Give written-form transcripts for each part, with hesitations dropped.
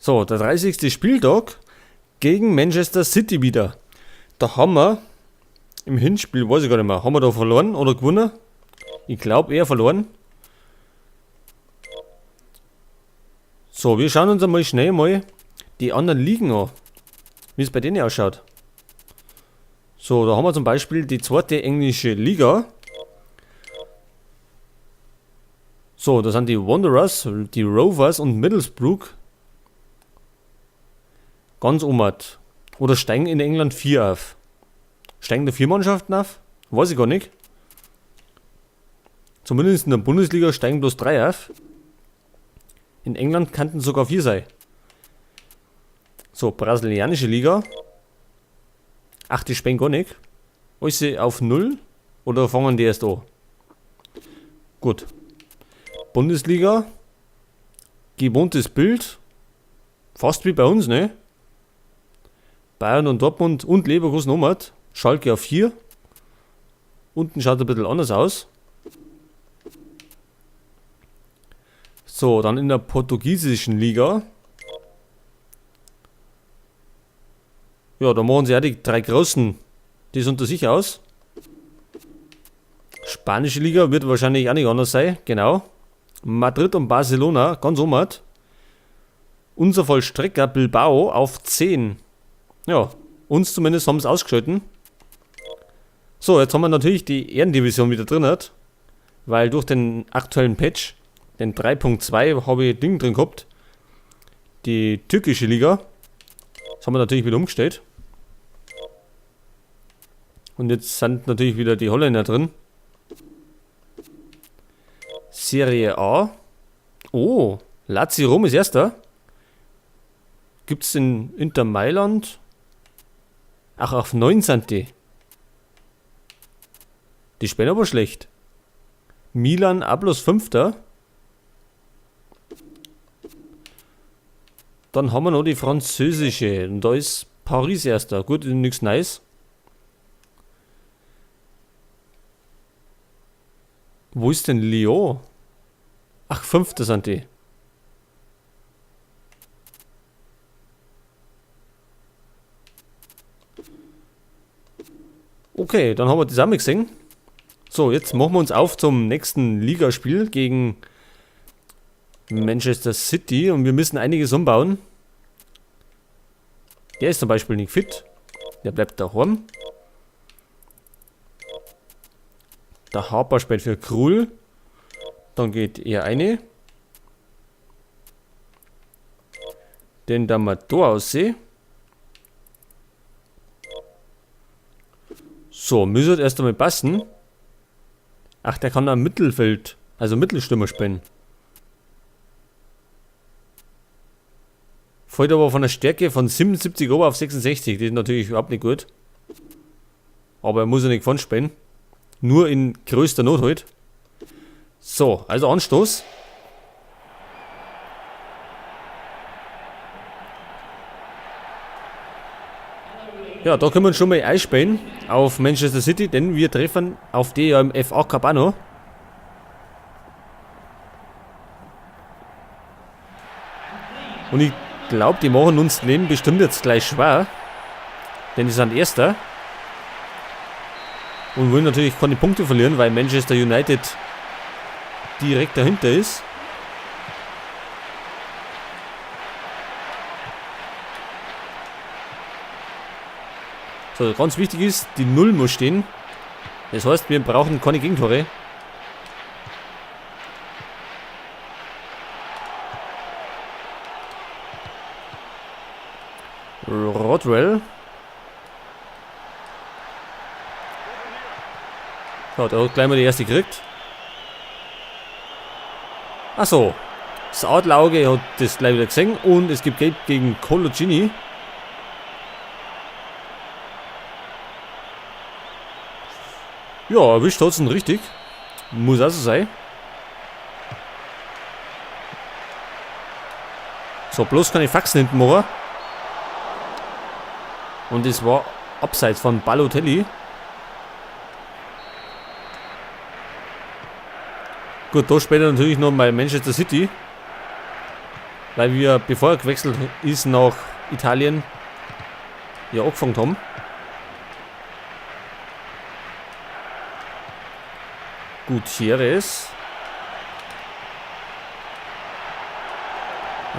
So, der 30. Spieltag gegen Manchester City wieder. Da haben wir im Hinspiel, weiß ich gar nicht mehr, haben wir da verloren oder gewonnen? Ich glaube eher verloren. So, wir schauen uns einmal schnell mal die anderen Ligen an, wie es bei denen ausschaut. So, da haben wir zum Beispiel die zweite englische Liga. So, da sind die Wanderers, die Rovers und Middlesbrough ganz oben. Oder steigen in England 4 auf. Steigen da 4 Mannschaften auf? Weiß ich gar nicht. Zumindest in der Bundesliga steigen bloß 3 auf. In England könnten sogar 4 sein. So, brasilianische Liga. Ach, die spielen gar nicht. Ist sie auf 0? Oder fangen die erst an? Gut. Bundesliga. Gewohntes Bild. Fast wie bei uns, ne? Bayern und Dortmund und Leverkusen oben. Schalke auf 4. Unten schaut ein bisschen anders aus. So, dann in der portugiesischen Liga. Ja, da machen sie ja die 3 Großen das unter sich aus. Spanische Liga wird wahrscheinlich auch nicht anders sein, genau. Madrid und Barcelona, ganz oben. Unser Vollstrecker Bilbao auf 10. Ja, uns zumindest haben es ausgeschalten. So, jetzt haben wir natürlich die Ehrendivision wieder drin, weil durch den aktuellen Patch, den 3.2, habe ich Ding drin gehabt. Die türkische Liga. Das haben wir natürlich wieder umgestellt. Und jetzt sind natürlich wieder die Holländer drin. Serie A. Oh, Lazio Rom ist erster. Gibt es in Inter Mailand? Ach, auf 9 sind die. Die spielen aber schlecht. Milan A plus 5. Dann haben wir noch die französische. Und da ist Paris erster. Gut, nichts Neues. Wo ist denn Lyon? Ach, 5. sind die. Okay, dann haben wir das auch mal gesehen. So, jetzt machen wir uns auf zum nächsten Ligaspiel gegen Manchester City und wir müssen einiges umbauen. Der ist zum Beispiel nicht fit. Der bleibt daheim. Der Harper spielt für Krul. Dann geht er eine. Den da mal da aussehen. So, müsste erst einmal passen. Ach, der kann am Mittelfeld, also Mittelstürmer spielen. Fällt aber von der Stärke von 77 auf 66. Das ist natürlich überhaupt nicht gut. Aber er muss ja nicht von spielen. Nur in größter Not halt. So, also Anstoß. Ja, da können wir uns schon mal einspielen auf Manchester City, denn wir treffen auf die ja im FA Cup auch noch. Und ich glaube, die machen uns das Leben bestimmt jetzt gleich schwer. Denn die sind Erster. Und wollen natürlich keine Punkte verlieren, weil Manchester United direkt dahinter ist. So, ganz wichtig ist, die 0 muss stehen. Das heißt, wir brauchen keine Gegentore. Rodwell. So, der hat gleich mal die erste gekriegt. Achso. Das Adlerauge hat das gleich wieder gesehen. Und es gibt Gelb gegen Coloccini. Ja, erwischt hat es ihn richtig. Muss also sein. So, bloß keine Faxen hinten machen. Und es war abseits von Balotelli. Gut, da später natürlich noch mal Manchester City. weil wir, bevor er gewechselt ist nach Italien, ja angefangen haben. Gutierrez.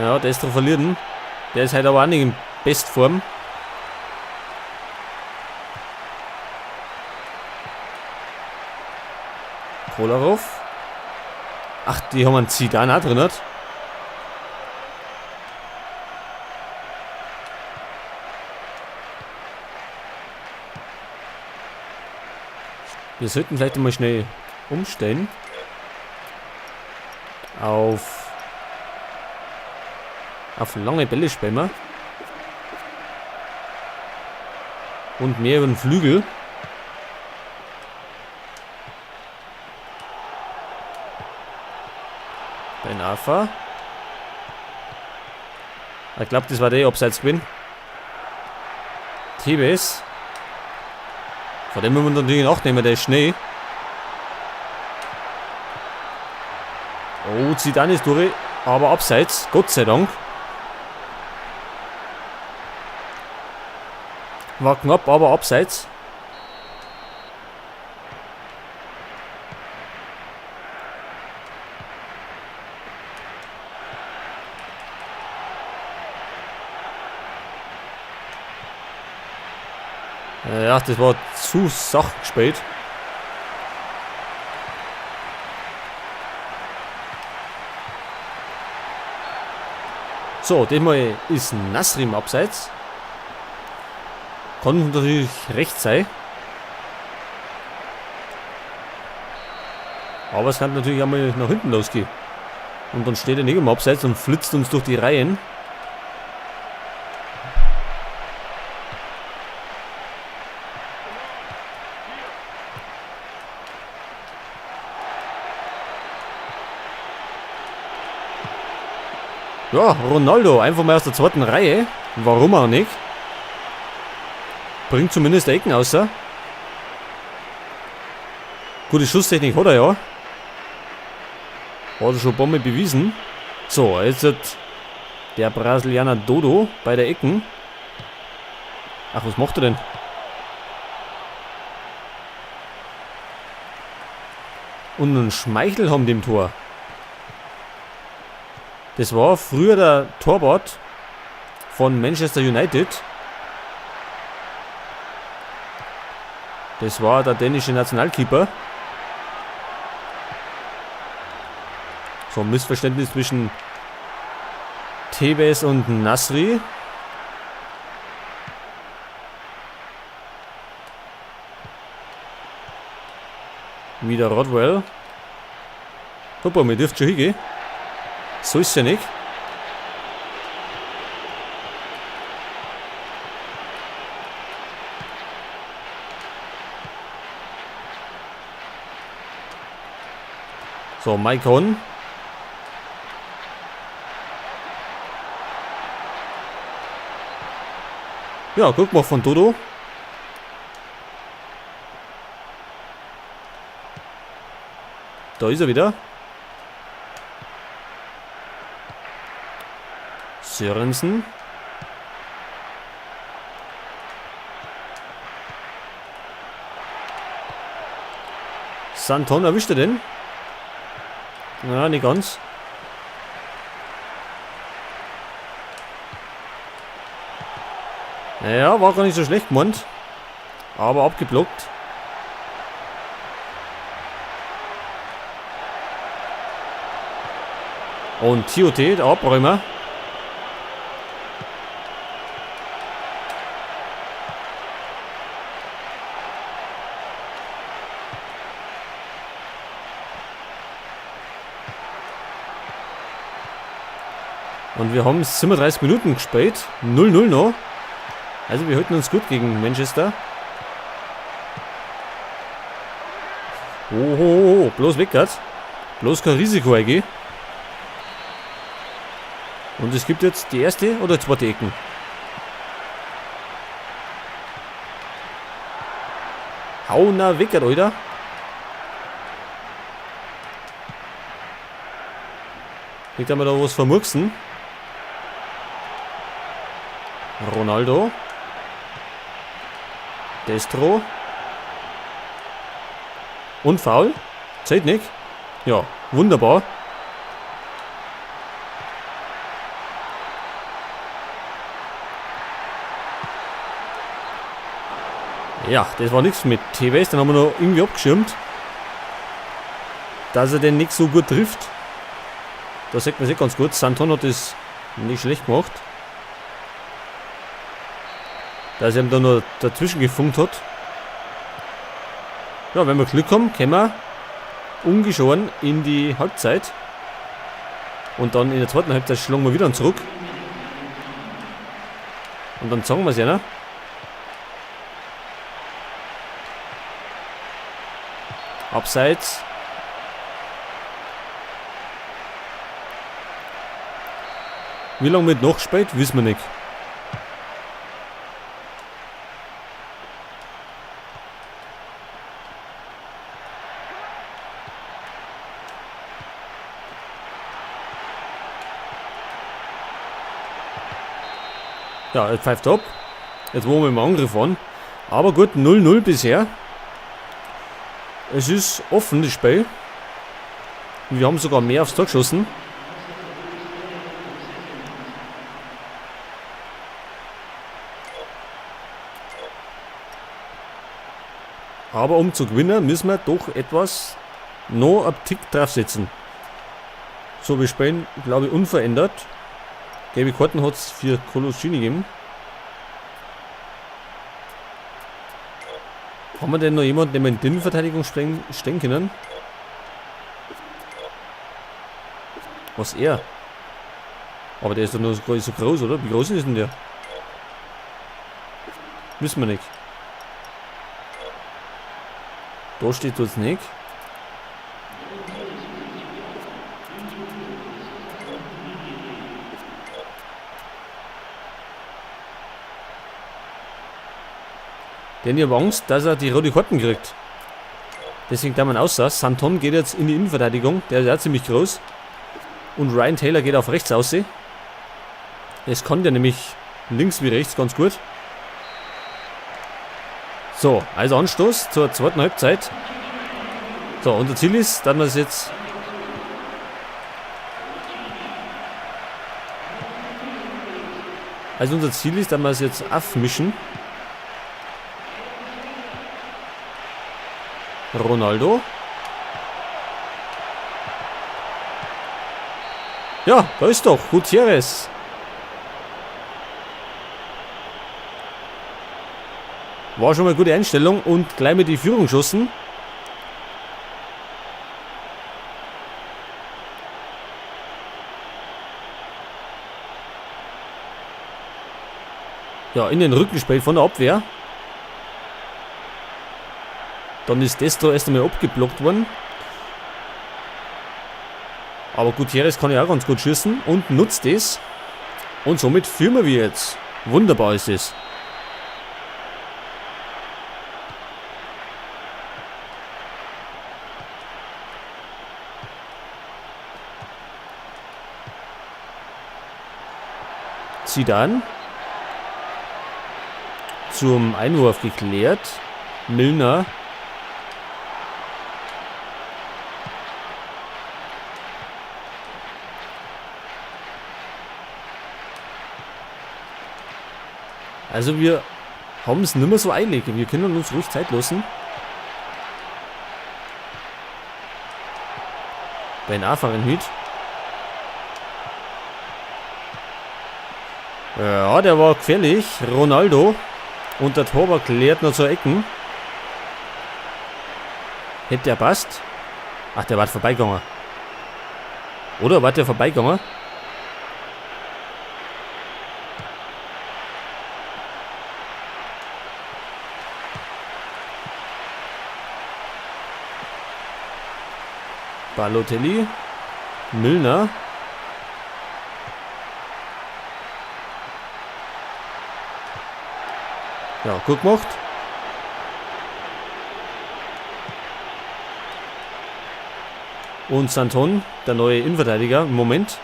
Ja, der ist drauf verlieren. Der ist halt aber auch nicht in Bestform. Kolarov. Ach, die haben einen Zidane auch drin. Wir sollten vielleicht mal schnell umstellen. Auf lange Bälle spielen wir. Und mehr über den Flügel. Bei Nafa. Ich glaube, das war der Abseitsgewinn. Tebes. Vor dem müssen wir natürlich nachnehmen, der ist schnell. Oh, Zidane ist durch, aber abseits, Gott sei Dank. War knapp, aber abseits. Ja, das war zu sach gespielt. So, diesmal ist Nasri im Abseits. Kann natürlich recht sein. Aber es kann natürlich einmal nach hinten losgehen. Und dann steht er nicht im Abseits und flitzt uns durch die Reihen. Ja, Ronaldo, einfach mal aus der zweiten Reihe. Warum auch nicht? Bringt zumindest Ecken außer. Gute Schusstechnik hat er ja. Hat er schon Bombe bewiesen. So, jetzt hat der Brasilianer Dodo bei der Ecken. Ach, was macht er denn? Und einen Schmeichel haben dem Tor. Das war früher der Torwart von Manchester United. Das war der dänische Nationalkeeper. So ein Missverständnis zwischen Tevez und Nasri. Wieder Rodwell. Hoppa, mir dürft schon hingehen. So ist ja nicht. So, Maicon. Ja, guck mal von Dodo. Da ist er wieder. Sörensen. Santon erwischt er den? Ja, nicht ganz. Naja, war gar nicht so schlecht gemeint. Aber abgeblockt. Und Tiote, der Abräumer. Und wir haben 37 Minuten gespielt. 0-0 noch. Also wir halten uns gut gegen Manchester. Oh, bloß weggert. Bloß kein Risiko eingehen. Und es gibt jetzt die erste oder zweite Ecken. Hauner weggert, Alter. Kriegt er mal da was vermurksen. Ronaldo. Destro. Und Foul. Zählt nicht. Ja, wunderbar. Ja, das war nichts mit Tevez. Den haben wir noch irgendwie abgeschirmt, dass er den nicht so gut trifft. Da sieht man es ganz gut. Santon hat das nicht schlecht gemacht. Dass er ihm da noch dazwischen gefunkt hat. Ja, wenn wir Glück haben, können wir ungeschoren in die Halbzeit. Und dann in der zweiten Halbzeit schlagen wir wieder zurück. Und dann sagen wir es ja, ne? Abseits. Wie lange mit noch spät, wissen wir nicht. Ja, er pfeift ab. Jetzt wollen wir im Angriff an. Aber gut, 0-0 bisher. Es ist offen, das Spiel. Wir haben sogar mehr aufs Tor geschossen. Aber um zu gewinnen, müssen wir doch etwas noch einen Tick draufsetzen. So, wir spielen, glaube ich, unverändert. Gelbe Karten hat es für Colossini gegeben. Haben wir denn noch jemanden, den wir in die Innenverteidigung stehen können? Was er? Aber der ist doch nur so groß, oder? Wie groß ist denn der? Wissen wir nicht. Da steht uns nicht. Denn ich habe Angst, dass er die rote Karten kriegt. Deswegen da man aussah. Santon geht jetzt in die Innenverteidigung. Der ist ja ziemlich groß. Und Ryan Taylor geht auf rechts aussehen. Es kann der nämlich links wie rechts ganz gut. So, also Anstoß zur zweiten Halbzeit. So, unser Ziel ist, dass wir es jetzt... Also unser Ziel ist, dass wir es jetzt aufmischen. Ronaldo. Ja, da ist doch Gutierrez. War schon mal eine gute Einstellung und gleich mit die Führung geschossen. Ja, in den Rücken gespielt von der Abwehr. Dann ist Destro erst einmal abgeblockt worden. Aber Gutierrez kann ja auch ganz gut schießen und nutzt es. Und somit führen wir jetzt. Wunderbar ist es. Zidane. Zum Einwurf geklärt. Milner. Also wir haben es nicht mehr so eilig. Wir können uns ruhig Zeit lassen. Bei den Anfahrenhüt. Ja, der war gefährlich. Ronaldo. Und der Torwart klärt noch zur Ecken. Hätte der passt? Ach, der war vorbeigegangen. Oder war der vorbeigegangen? Balotelli. Milner. Ja, gut gemacht. Und Santon, der neue Innenverteidiger im Moment.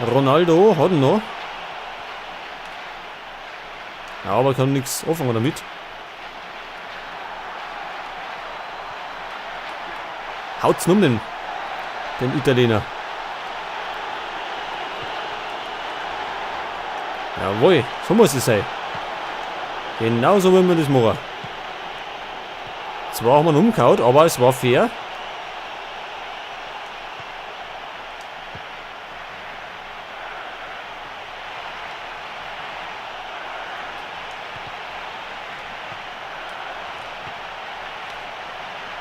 Ronaldo hat ihn noch. Ja, aber kann nichts anfangen damit. Haut's um den Italiener. Jawohl, so muss es sein. Genau so wollen wir das machen. Zwar haben wir ihn umgehauen, aber es war fair.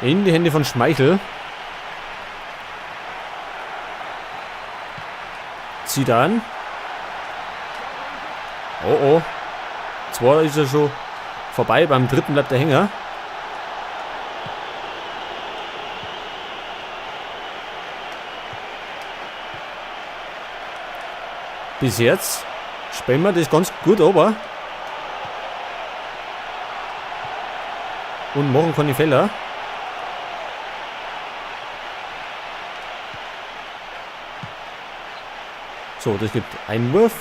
In die Hände von Schmeichel. Zidane. Oh oh. Zwar ist er schon vorbei, beim dritten bleibt der Hänger. Bis jetzt spielen wir das ganz gut runter. Und machen keine Fehler. So, das gibt Einwurf.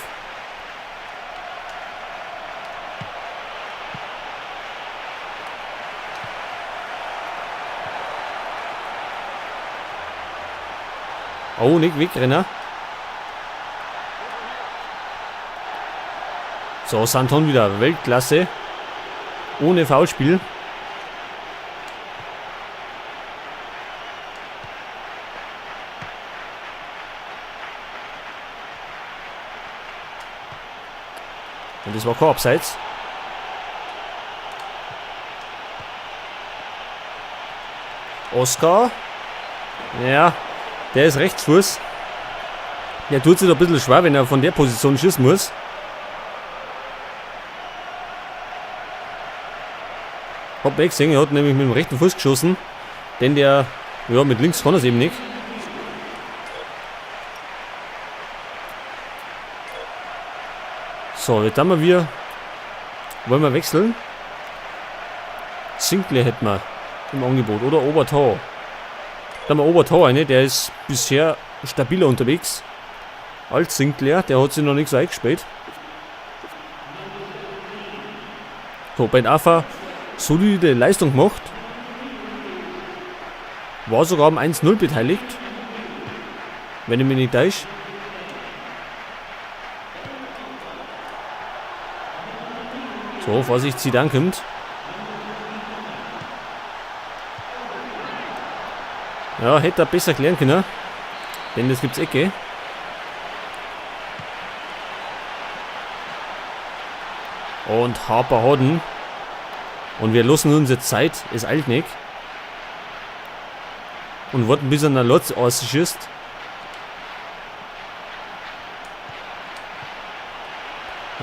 Oh, nicht wegrennen. So, Santon wieder Weltklasse. Ohne Foulspiel. Und das war kein Abseits. Oscar. Ja, der ist Rechtsfuß. Der tut sich ein bisschen schwer, wenn er von der Position schießen muss. Hab ich gesehen, er hat nämlich mit dem rechten Fuß geschossen. Denn der, ja, mit links kann er es eben nicht. So, jetzt haben wir, wollen wir wechseln? Sinclair hätten wir im Angebot oder Obertor. Da haben wir Obertor eine, der ist bisher stabiler unterwegs als Sinclair, der hat sich noch nicht so eingespielt. So, Ben Arfa solide Leistung gemacht. War sogar am 1-0 beteiligt. Wenn ich mich nicht täusche. So, Vorsicht, Zidane kommt. Ja, hätte er besser klären können. Denn das gibt's Ecke. Und Harper hat ihn. Und wir lassen uns jetzt Zeit. Es eilt nicht. Und warten, bis er einen Lotz ausschießt.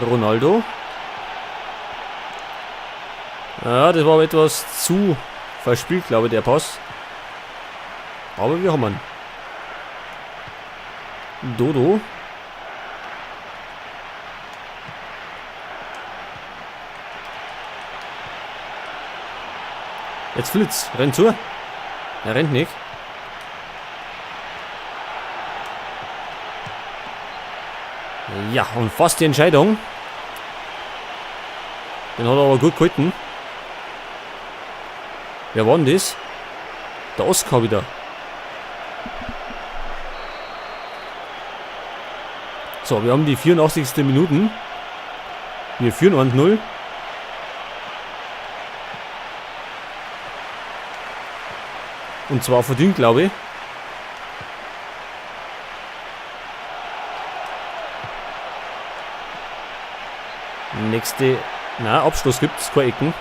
Ronaldo. Ja, das war aber etwas zu verspielt, glaube ich, der Pass. Aber wir haben ihn. Dodo. Jetzt Flitz, rennt zu. Er rennt nicht. Ja, und fast die Entscheidung. Den hat er aber gut gehalten. Wer war denn das? Der Oscar wieder. So, wir haben die 84. Minuten. Wir führen 1-0. Und zwar verdient, glaube ich. Nächste. Na, Abschluss gibt es, keine Ecken.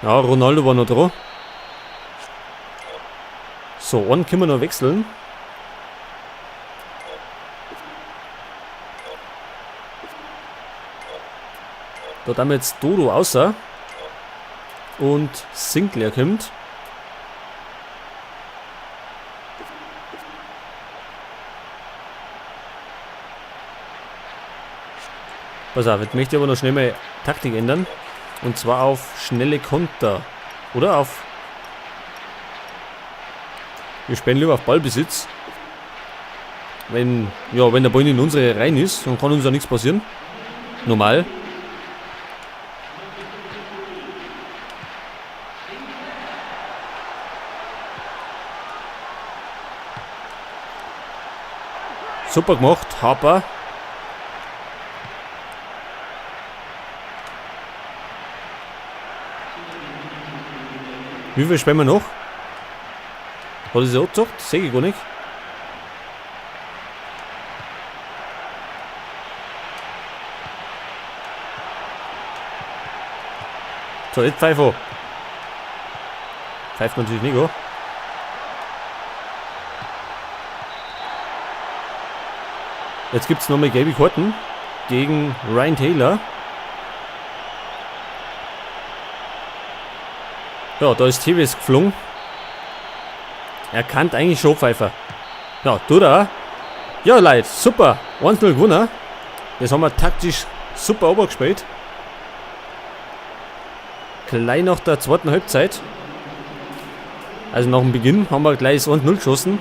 Ja, Ronaldo war noch dran. So, einen können wir noch wechseln. Dort haben wir jetzt Dodo außer. Und Sinclair kommt. Pass auf, jetzt möchte ich aber noch schnell mal Taktik ändern. Und zwar auf schnelle Konter. Oder auf... Wir spielen lieber auf Ballbesitz. Wenn der Ball in unsere Reihen ist, dann kann uns ja nichts passieren. Normal. Super gemacht, Harper. Wie viel spielen wir noch? Hat er sich abgezogen? Sehe ich gar nicht. So, jetzt Pfeifer. Pfeift natürlich nicht an. Jetzt gibt es nochmal gelbe Karten gegen Ryan Taylor. Ja, da ist Tevez geflogen. Er kann eigentlich schon Pfeifer. Ja, tut er. Ja, Leute, super. 1-0 gewonnen. Jetzt haben wir taktisch super übergespielt. Gleich nach der zweiten Halbzeit. Also nach dem Beginn haben wir gleich das 1-0 geschossen.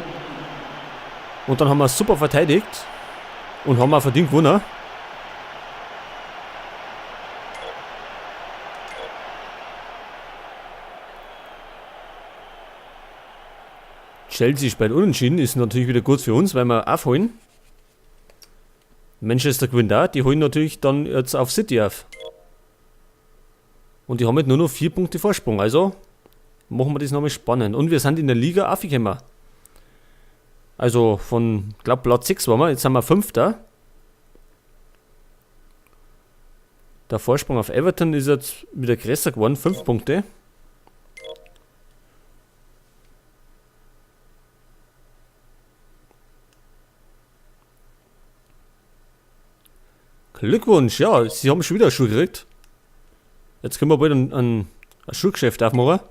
Und dann haben wir super verteidigt. Und haben auch verdient gewonnen. Chelsea spielt unentschieden, ist natürlich wieder gut für uns, weil wir aufholen. Manchester gewinnt da, die holen natürlich dann jetzt auf City auf. Und die haben halt nur noch 4 Punkte Vorsprung, also machen wir das nochmal spannend. Und wir sind in der Liga aufgekommen. Also von, ich glaube Platz 6 waren wir, jetzt sind wir 5. Der Vorsprung auf Everton ist jetzt wieder größer geworden, 5 Punkte. Glückwunsch, ja, sie haben schon wieder eine Schuhe gekriegt. Jetzt können wir bald ein Schuhgeschäft aufmachen.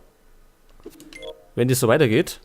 Wenn das so weitergeht.